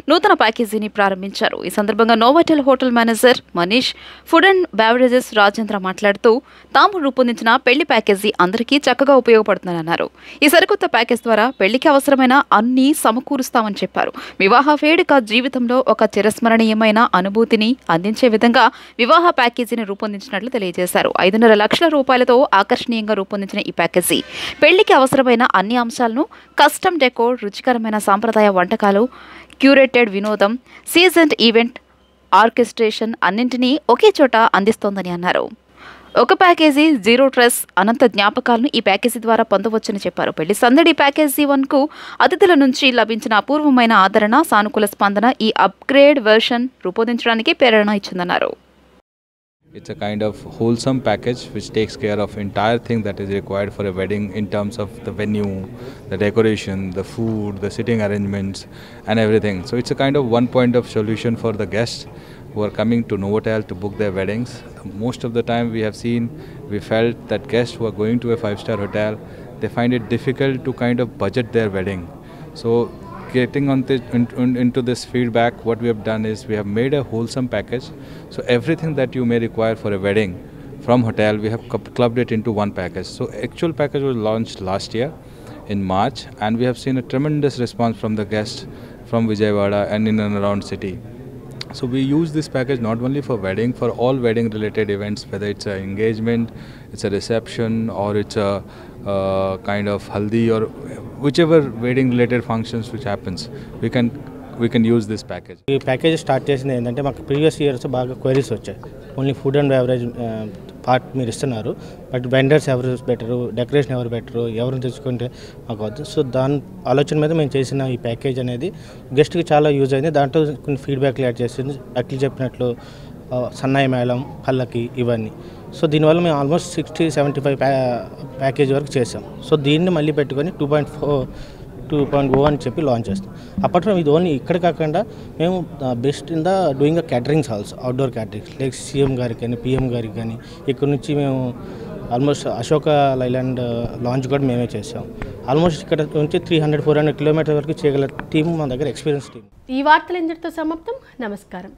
B: నూతన ప్యాకేజీని ప్రారంభించారు. ఈ సందర్భంగా Novotel hotel manager Manish, food and beverages Rajendra మాట్లాడుతూ తాము రూపొందించిన పెళ్లి ప్యాకేజీ అందరికీ చక్కగా ఉపయోగపడుతుందని అన్నారు. ఈ సరికొత్త ప్యాకేజ్ ద్వారా పెళ్లికి అవసరమైన అన్ని సమకూరుస్తామని చెప్పారు. వివాహ వేడుక జీవితంలో ఒక చిరస్మరణీయమైన అనుభూతిని అందించే విధంగా వివాహ ప్యాకేజీని రూపొందించినట్లు తెలియజేశారు. 5.5 లక్షల రూపాయలతో ఆకర్షణీయంగా రూపొందించిన ఈ ప్యాకేజీ పెళ్లికి అవసరమైన అన్ని అంశాలను, కస్టమ్ డెకోర్, రుచికరమైన సాంప్రదాయ వంటకాలు, క్యూరేటెడ్ వినోదం, సీజన్డ్ ఈవెంట్ ఆర్కెస్ట్రేషన్ అన్నింటినీ ఒకే చోట అందిస్తోందని అన్నారు. ఒక ప్యాకేజీ 0 స్ట్రెస్, అనంత జ్ఞాపకాలను ఈ ప్యాకేజీ ద్వారా పొందవచ్చని చెప్పారు. పెళ్లి సందడి ప్యాకేజీ 1కు అతిథుల నుంచి లభించిన అపూర్వమైన ఆదరణ, సానుకూల స్పందన ఈ అప్గ్రేడ్ వెర్షన్ రూపొందించడానికి ప్రేరణ ఇచ్చిందన్నారు.
T: It's a kind of wholesome package which takes care of entire thing that is required for a wedding in terms of the venue, the decoration, the food, the sitting arrangements and everything. So it's a kind of one point of solution for the guests who are coming to Novotel to book their weddings. Most of the time we felt that guests who are going to a 5-star hotel, they find it difficult to kind of budget their wedding. So getting on into this feedback, what we have done is we have made a wholesome package. So everything that you may require for a wedding from hotel, we have clubbed it into one package. So actual package was launched last year in March, and we have seen a tremendous response from the guests from Vijayawada and in and around city. So we use this package not only for wedding, for all wedding related events, whether it's an engagement, it's a reception, or it's a kind of haldi, or whichever wedding related functions which happens, we can use this package.
U: ఈ package start చేసింది ఏంటంటే మాకు previous years బాగా queries వచ్చాయి. Only food and beverage part మీరు ఇస్తున్నారు, but vendors ఎవరు better, decoration ఎవరు బెటరు, ఎవరిని తెచ్చుకుంటే మాకు వద్దు. సో దాని ఆలోచన మీద మేము చేసిన ఈ ప్యాకేజ్ అనేది గెస్ట్కి చాలా యూజ్ అయింది. దాంట్లో కొన్ని ఫీడ్బ్యాక్లు యాడ్ చేసింది, అట్లా చెప్పినట్లు సన్నాయి మేళం, పల్లకి ఇవన్నీ. సో దీనివల్ల మేము ఆల్మోస్ట్ 60-75 ప్యాకేజ్ వరకు చేసాం. సో దీన్ని మళ్ళీ పెట్టుకొని 2.0 అని చెప్పి లాంచ్ చేస్తాం. అప్పట్లో ఇది ఓన్లీ ఇక్కడ కాకుండా మేము best in the doing caterings also, outdoor caterings like CM గారికి కానీ పిఎం గారికి కానీ. ఇక్కడ నుంచి మేము ఆల్మోస్ట్ అశోక లైలాండ్ లాంచ్ కూడా మేమే చేసాం. ఆల్మోస్ట్ ఇక్కడ నుంచి 300-400 కిలోమీటర్ వరకు చేయగల టీం మా దగ్గర, ఎక్స్పీరియన్స్ టీం.
A: ఈ వార్తలు ఇంతటితో సమాప్తం. నమస్కారం.